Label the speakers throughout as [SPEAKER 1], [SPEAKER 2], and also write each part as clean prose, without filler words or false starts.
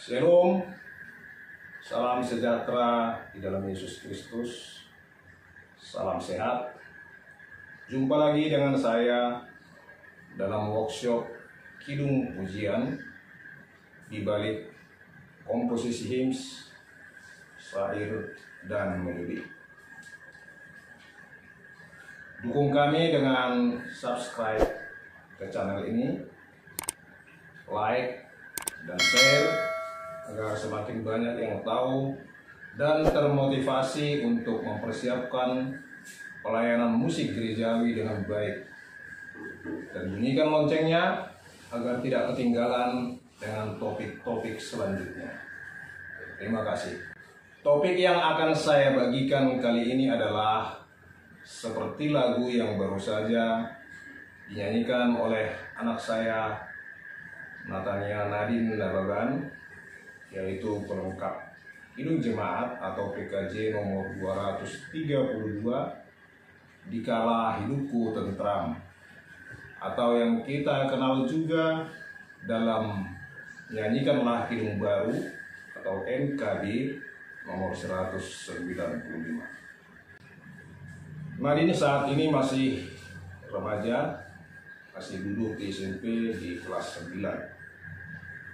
[SPEAKER 1] Shalom, salam sejahtera di dalam Yesus Kristus, salam sehat. Jumpa lagi dengan saya dalam workshop Kidung Pujian di balik komposisi hymns, syair, dan melodi. Dukung kami dengan subscribe ke channel ini, like, dan share agar semakin banyak yang tahu dan termotivasi untuk mempersiapkan pelayanan musik gerejawi dengan baik. Dan bunyikan loncengnya agar tidak ketinggalan dengan topik-topik selanjutnya. Terima kasih. Topik yang akan saya bagikan kali ini adalah seperti lagu yang baru saja dinyanyikan oleh anak saya Natania Nadine Nababan, yaitu pelengkap Kidung Jemaat atau PKJ nomor 232, Dikala Hidupku Tentram, atau yang kita kenal juga dalam Nyanyikanlah Kidung Baru atau NKB nomor 195. Nadine saat ini masih remaja, masih duduk di SMP di kelas 9.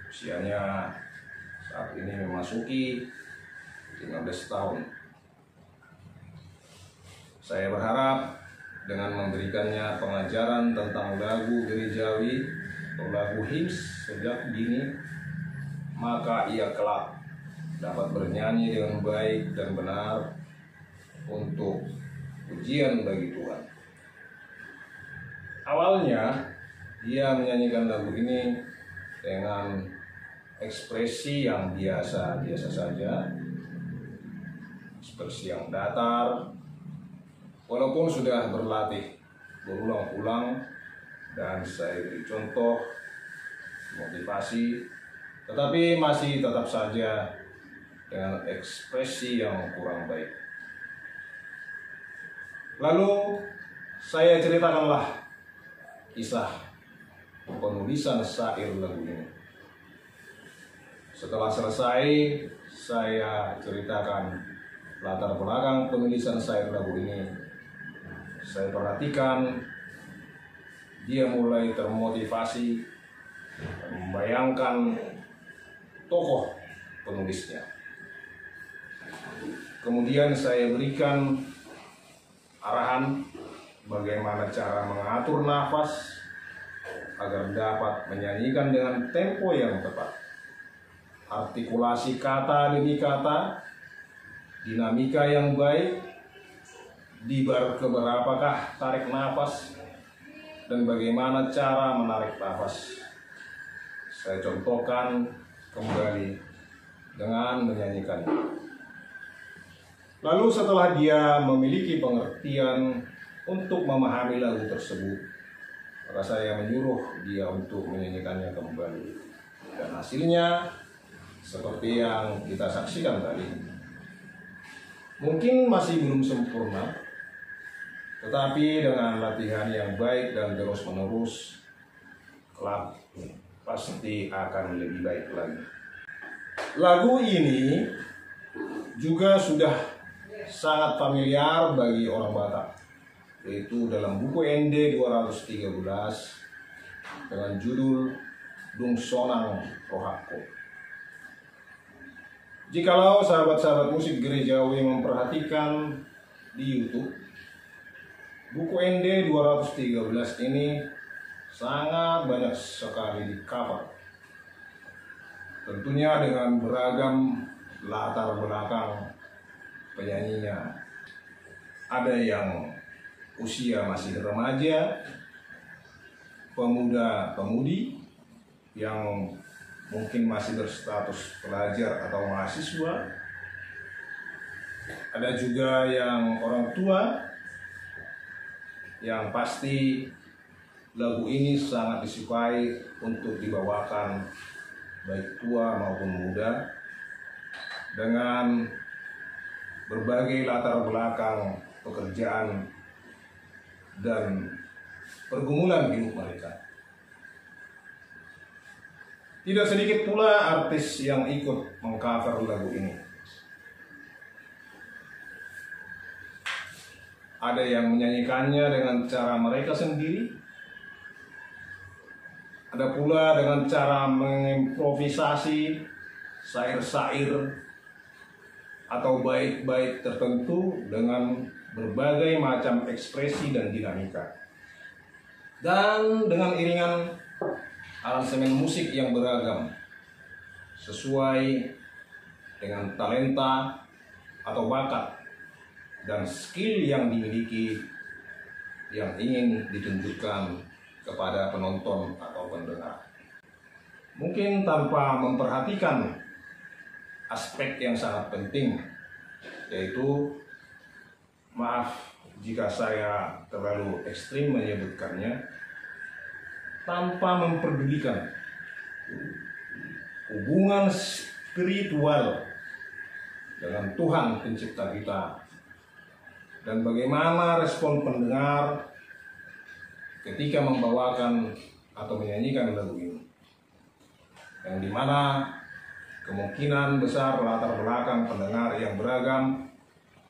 [SPEAKER 1] Usianya saat ini memasuki 15 tahun. Saya berharap dengan memberikannya pengajaran tentang lagu gerejawi atau lagu hymns sejak dini, maka ia kelak dapat bernyanyi dengan baik dan benar untuk pujian bagi Tuhan. Awalnya dia menyanyikan lagu ini dengan ekspresi yang biasa-biasa saja, ekspresi yang datar, walaupun sudah berlatih berulang-ulang dan saya beri contoh, motivasi, tetapi masih tetap saja dengan ekspresi yang kurang baik. Lalu saya ceritakanlah kisah penulisan syair lagu ini. Setelah selesai, saya ceritakan latar belakang penulisan syair lagu ini. Saya perhatikan dia mulai termotivasi membayangkan tokoh penulisnya. Kemudian saya berikan arahan bagaimana cara mengatur nafas agar dapat menyanyikan dengan tempo yang tepat, artikulasi kata demi kata, dinamika yang baik, di bar keberapakah tarik nafas, dan bagaimana cara menarik nafas. Saya contohkan kembali dengan menyanyikan. Lalu setelah dia memiliki pengertian untuk memahami lagu tersebut, maka saya menyuruh dia untuk menyanyikannya kembali. Dan hasilnya seperti yang kita saksikan tadi. Mungkin masih belum sempurna, tetapi dengan latihan yang baik dan terus-menerus, kelak pasti akan lebih baik lagi. Lagu ini juga sudah sangat familiar bagi orang Batak, yaitu dalam buku ND 213 dengan judul Dungsonang Rohakko. Jikalau sahabat-sahabat musik gerejawi memperhatikan di YouTube, buku ND 213 ini sangat banyak sekali di cover. Tentunya dengan beragam latar belakang penyanyinya. Ada yang usia masih remaja, pemuda-pemudi yang mungkin masih berstatus pelajar atau mahasiswa. Ada juga yang orang tua, yang pasti lagu ini sangat disukai untuk dibawakan baik tua maupun muda dengan berbagai latar belakang pekerjaan dan pergumulan hidup mereka. Tidak sedikit pula artis yang ikut mengcover lagu ini. Ada yang menyanyikannya dengan cara mereka sendiri. Ada pula dengan cara mengimprovisasi syair-syair atau bait-bait tertentu dengan berbagai macam ekspresi dan dinamika. Dan dengan iringan aransemen musik yang beragam sesuai dengan talenta atau bakat dan skill yang dimiliki yang ingin ditunjukkan kepada penonton atau pendengar. Mungkin tanpa memperhatikan aspek yang sangat penting, yaitu, maaf jika saya terlalu ekstrim menyebutkannya, tanpa memperdulikan hubungan spiritual dengan Tuhan pencipta kita dan bagaimana respon pendengar ketika membawakan atau menyanyikan lagu ini, yang dimana kemungkinan besar latar belakang pendengar yang beragam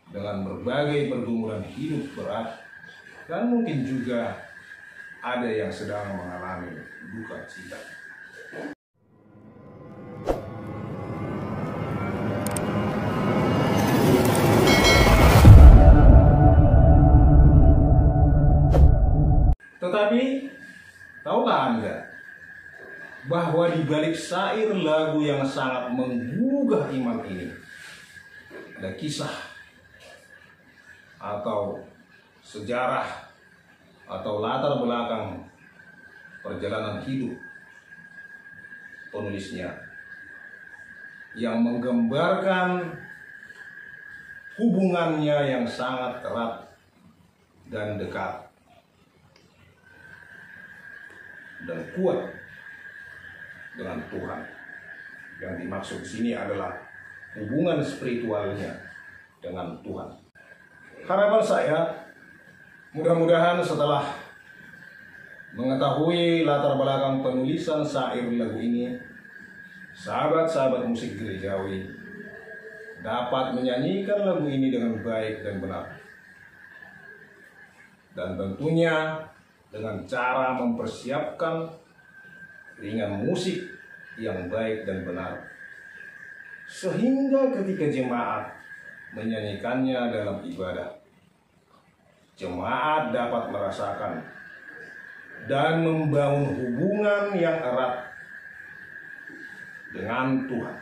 [SPEAKER 1] dengan berbagai pergumulan hidup berat dan mungkin juga ada yang sedang mengalami duka cita. Tetapi, tahukah Anda bahwa di balik syair lagu yang sangat menggugah iman ini ada kisah atau sejarah atau latar belakang perjalanan hidup penulisnya yang menggambarkan hubungannya yang sangat erat dan dekat dan kuat dengan Tuhan. Yang dimaksud di sini adalah hubungan spiritualnya dengan Tuhan. Harapan saya, mudah-mudahan setelah mengetahui latar belakang penulisan syair lagu ini, sahabat-sahabat musik gerejawi dapat menyanyikan lagu ini dengan baik dan benar. Dan tentunya dengan cara mempersiapkan iringan musik yang baik dan benar, sehingga ketika jemaat menyanyikannya dalam ibadah, jemaat dapat merasakan dan membangun hubungan yang erat dengan Tuhan,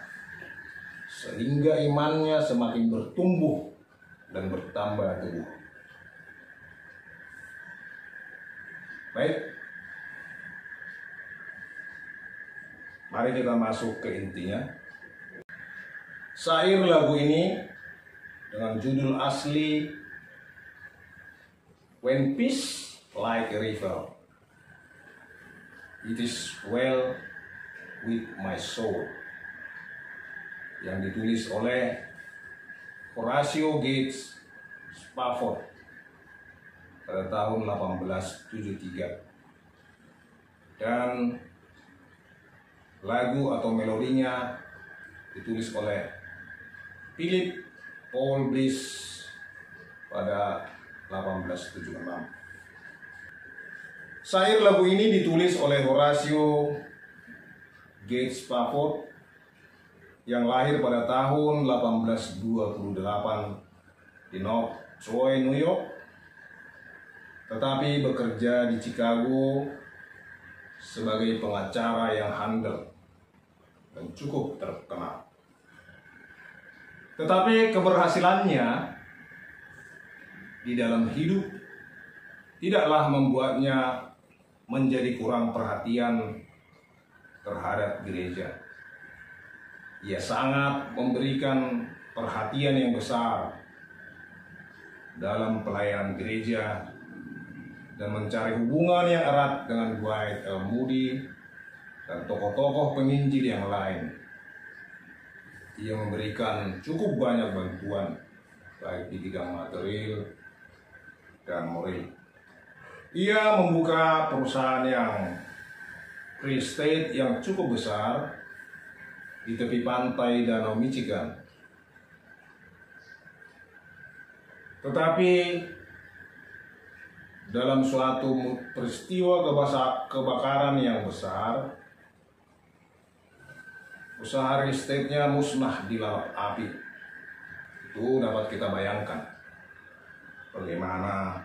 [SPEAKER 1] sehingga imannya semakin bertumbuh dan bertambah teguh. Baik, mari kita masuk ke intinya. Syair lagu ini dengan judul asli When Peace Like a River, It Is Well With My Soul, yang ditulis oleh Horatio Gates Spafford pada tahun 1873. Dan lagu atau melodinya ditulis oleh Philip Paul Bliss pada 1876. Syair lagu ini ditulis oleh Horatio Gates Spafford yang lahir pada tahun 1828 di North Troy, New York, tetapi bekerja di Chicago sebagai pengacara yang handal dan cukup terkenal. Tetapi keberhasilannya di dalam hidup tidaklah membuatnya menjadi kurang perhatian terhadap gereja. Ia sangat memberikan perhatian yang besar dalam pelayanan gereja dan mencari hubungan yang erat dengan Dwight L. Moody dan tokoh-tokoh penginjil yang lain. Ia memberikan cukup banyak bantuan, baik di bidang material dan moral. Ia membuka perusahaan yang Free State yang cukup besar di tepi pantai Danau Michigan. Tetapi dalam suatu peristiwa kebakaran yang besar, usaha estate-nya musnah dilalap api. Itu dapat kita bayangkan bagaimana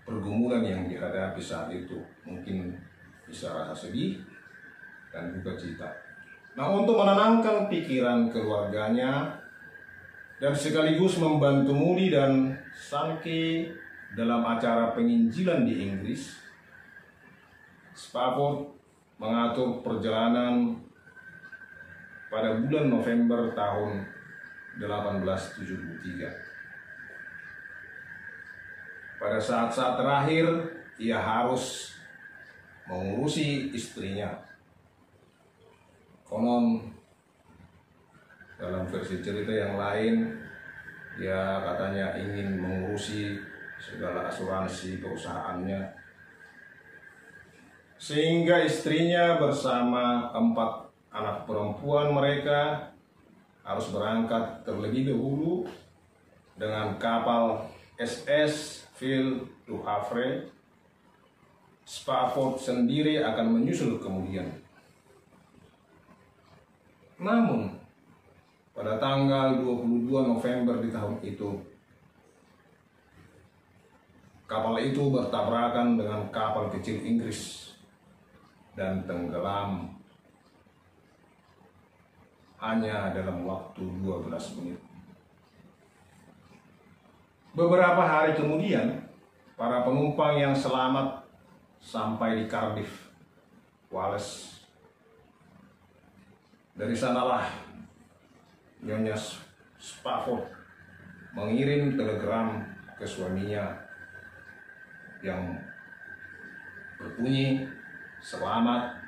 [SPEAKER 1] pergumulan yang dihadapi saat itu. Mungkin bisa rasa sedih dan duka cita. Nah, untuk menenangkan pikiran keluarganya dan sekaligus membantu Moody dan Sankey dalam acara penginjilan di Inggris, Spafford mengatur perjalanan pada bulan November tahun 1873. Pada saat-saat terakhir, ia harus mengurusi istrinya. Konon dalam versi cerita yang lain, dia katanya ingin mengurusi segala asuransi perusahaannya, sehingga istrinya bersama 4 anak perempuan mereka harus berangkat terlebih dahulu dengan kapal SS Ville du Havre. Spafford sendiri akan menyusul kemudian. Namun pada tanggal 22 November di tahun itu, kapal itu bertabrakan dengan kapal kecil Inggris dan tenggelam hanya dalam waktu 12 menit. Beberapa hari kemudian, para penumpang yang selamat sampai di Cardiff, Wales. Dari sanalah Nyonya Spafford mengirim telegram ke suaminya yang berbunyi selamat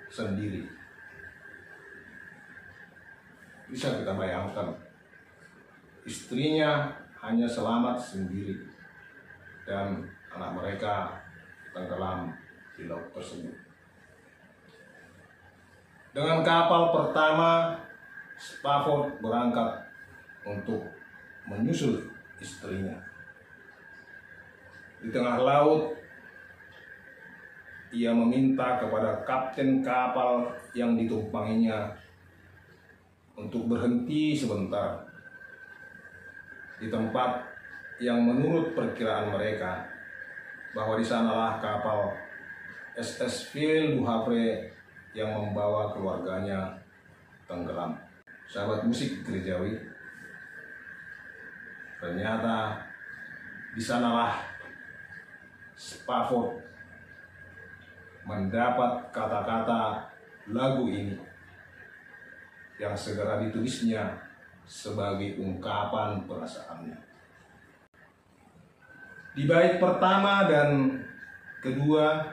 [SPEAKER 1] sendiri. Bisa kita bayangkan, istrinya hanya selamat sendiri dan anak mereka tenggelam di laut tersebut. Dengan kapal pertama, Spafford berangkat untuk menyusul istrinya. Di tengah laut, ia meminta kepada kapten kapal yang ditumpanginya untuk berhenti sebentar di tempat yang menurut perkiraan mereka bahwa di sanalah kapal SS Ville du Havre yang membawa keluarganya tenggelam. Sahabat musik gerejawi, ternyata di sanalah Spafford mendapat kata-kata lagu ini yang segera ditulisnya sebagai ungkapan perasaannya. Di bait pertama dan kedua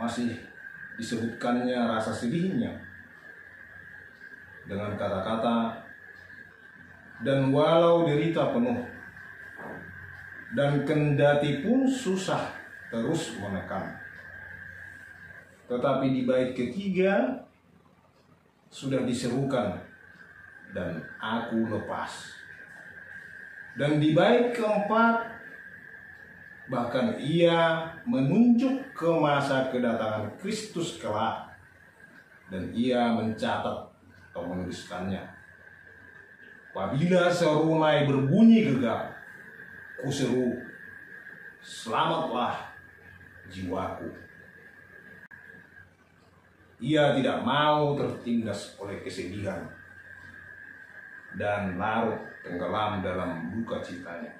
[SPEAKER 1] masih disebutkannya rasa sedihnya dengan kata-kata, dan walau derita penuh dan kendati pun susah terus menekan. Tetapi di bait ketiga sudah diserukan, dan aku lepas. Dan di bait keempat bahkan ia menunjuk ke masa kedatangan Kristus kelak, dan ia mencatat atau menuliskannya. Apabila serunai berbunyi gegap, kuseru, selamatlah jiwaku. Ia tidak mau tertindas oleh kesedihan dan larut tenggelam dalam duka citanya.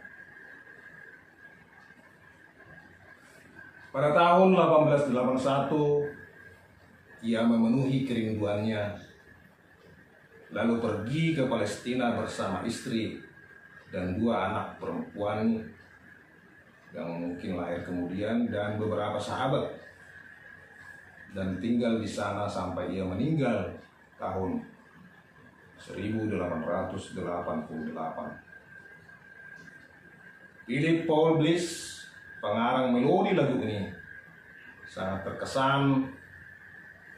[SPEAKER 1] Pada tahun 1881, ia memenuhi kerinduannya, lalu pergi ke Palestina bersama istri dan 2 anak perempuan yang mungkin lahir kemudian dan beberapa sahabat, dan tinggal di sana sampai ia meninggal tahun 1888. Philip Paul Bliss pengarang melodi lagu ini sangat terkesan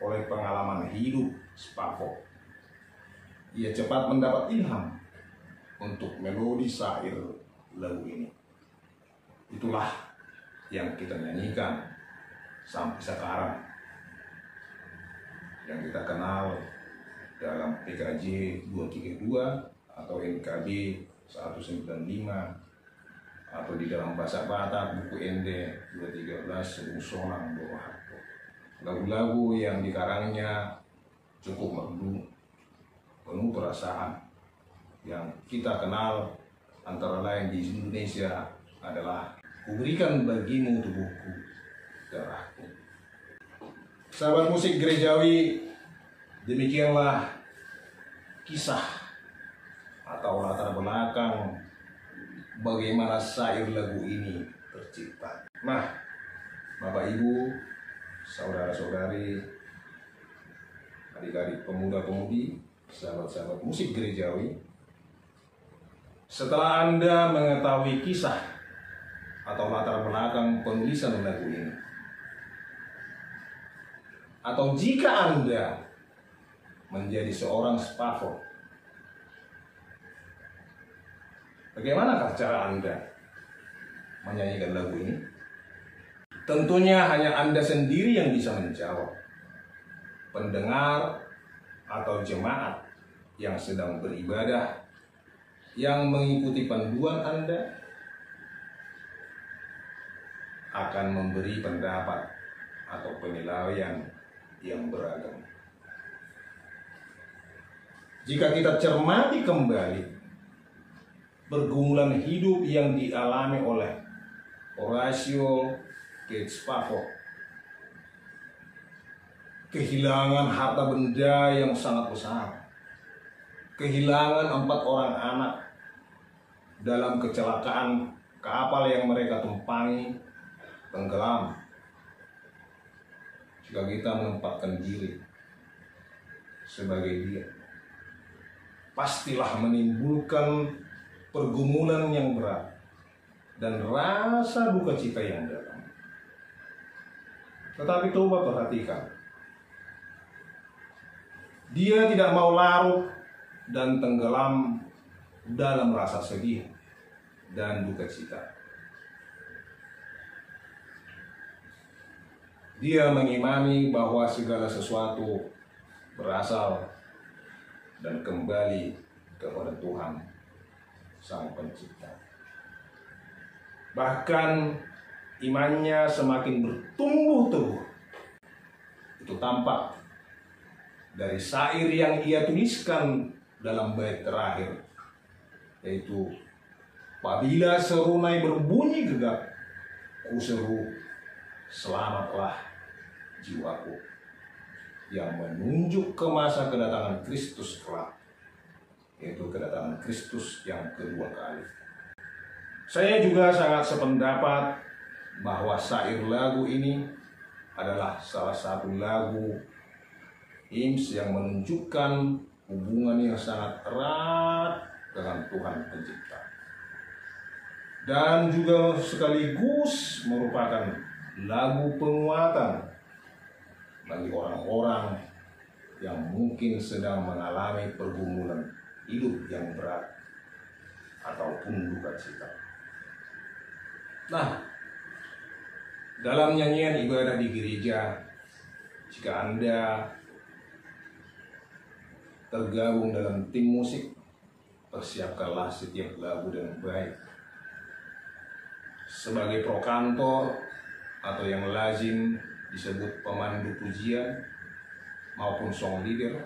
[SPEAKER 1] oleh pengalaman hidup Spafford. Ia cepat mendapat ilham untuk melodi syair lagu ini. Itulah yang kita nyanyikan sampai sekarang, yang kita kenal dalam PKJ 232 atau NKB 195, atau di dalam bahasa Batak buku ND 213 Sonang Doharto. Lagu-lagu yang dikarangnya cukup merdu, penuh perasaan. Yang kita kenal antara lain di Indonesia adalah "Kuberikan bagimu tubuhku, darahku". Sahabat musik gerejawi, demikianlah kisah atau latar belakang bagaimana syair lagu ini tercipta. Nah, Bapak Ibu, saudara-saudari, adik-adik pemuda-pemudi, sahabat-sahabat musik gerejawi, setelah Anda mengetahui kisah atau latar belakang penulisan lagu ini, atau jika Anda menjadi seorang Spafford, bagaimanakah cara Anda menyanyikan lagu ini? Tentunya hanya Anda sendiri yang bisa menjawab. Pendengar atau jemaat yang sedang beribadah, yang mengikuti panduan Anda, akan memberi pendapat atau penilaian yang beragam. Jika kita cermati kembali pergumulan hidup yang dialami oleh Horatio Spafford, kehilangan harta benda yang sangat besar, kehilangan 4 orang anak dalam kecelakaan kapal yang mereka tumpangi tenggelam. Jika kita menempatkan diri sebagai dia, pastilah menimbulkan pergumulan yang berat dan rasa duka cita yang datang. Tetapi coba perhatikan, dia tidak mau larut dan tenggelam dalam rasa sedih dan duka cita. Dia mengimani bahwa segala sesuatu berasal dan kembali kepada Tuhan Sang Pencipta. Bahkan imannya semakin bertumbuh teguh. Itu tampak dari syair yang ia tuliskan dalam bait terakhir, yaitu "Apabila serunai berbunyi gegap, ku seru, selamatlah jiwaku", yang menunjuk ke masa kedatangan Kristus kelak, yaitu kedatangan Kristus yang kedua kali. Saya juga sangat sependapat bahwa syair lagu ini adalah salah satu lagu hymns yang menunjukkan hubungan yang sangat erat dengan Tuhan Pencipta, dan juga sekaligus merupakan lagu penguatan bagi orang-orang yang mungkin sedang mengalami pergumulan hidup yang berat ataupun duka cita. Nah, dalam nyanyian ibadah di gereja, jika Anda tergabung dalam tim musik, persiapkanlah setiap lagu dengan baik. Sebagai prokantor atau yang lazim disebut pemandu pujian maupun song leader,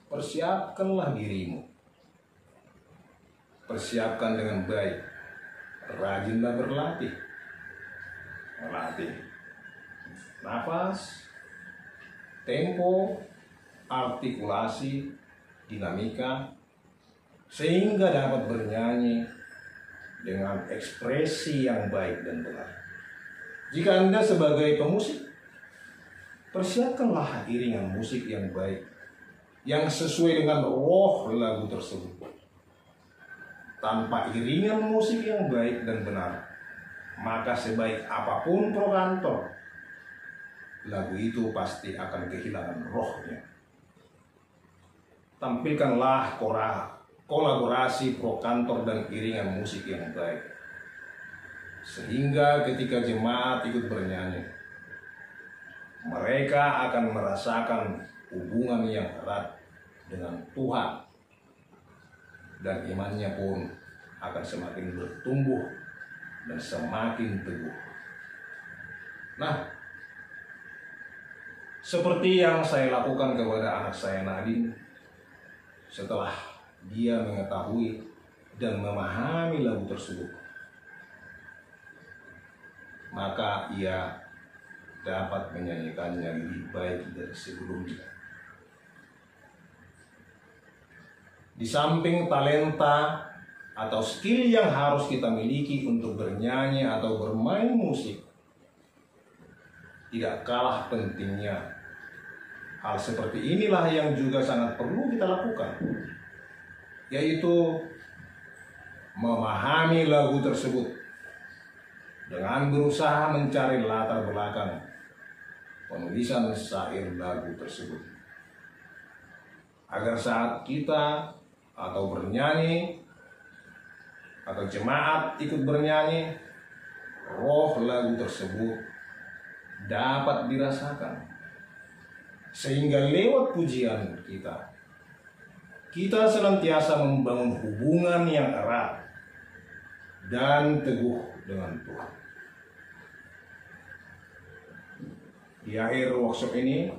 [SPEAKER 1] persiapkanlah dirimu. Persiapkan dengan baik. Rajinlah berlatih. Melatih nafas, tempo, artikulasi, dinamika, sehingga dapat bernyanyi dengan ekspresi yang baik dan benar. Jika Anda sebagai pemusik, persiapkanlah iringan musik yang baik, yang sesuai dengan roh lagu tersebut. Tanpa iringan musik yang baik dan benar, maka sebaik apapun pro kantor, lagu itu pasti akan kehilangan rohnya. Tampilkanlah kolaborasi pro kantor dan iringan musik yang baik, sehingga ketika jemaat ikut bernyanyi, mereka akan merasakan hubungan yang erat dengan Tuhan, dan imannya pun akan semakin bertumbuh dan semakin teguh. Nah, seperti yang saya lakukan kepada anak saya Nadine, setelah dia mengetahui dan memahami lagu tersebut, maka ia dapat menyanyikannya lebih baik dari sebelumnya. Di samping talenta atau skill yang harus kita miliki untuk bernyanyi atau bermain musik, tidak kalah pentingnya hal seperti inilah yang juga sangat perlu kita lakukan, yaitu memahami lagu tersebut dengan berusaha mencari latar belakang penulisan syair lagu tersebut, agar saat kita atau bernyanyi atau jemaat ikut bernyanyi, roh lagu tersebut dapat dirasakan, sehingga lewat pujian kita senantiasa membangun hubungan yang erat dan teguh dengan Tuhan. Di akhir workshop ini,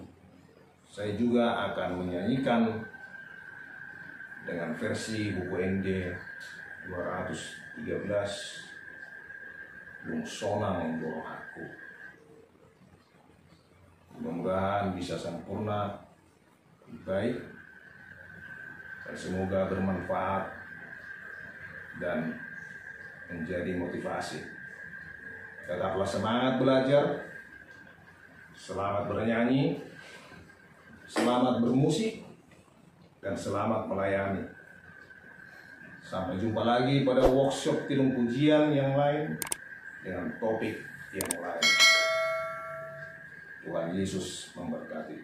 [SPEAKER 1] saya juga akan menyanyikan dengan versi buku ND 213, Lungsonang Boroh Aku. Mudah-mudahan bisa sempurna, baik, dan semoga bermanfaat dan menjadi motivasi. Tetaplah semangat belajar, selamat bernyanyi, selamat bermusik, dan selamat melayani. Sampai jumpa lagi pada workshop Kidung Pujian yang lain dengan topik yang lain. Tuhan Yesus memberkati.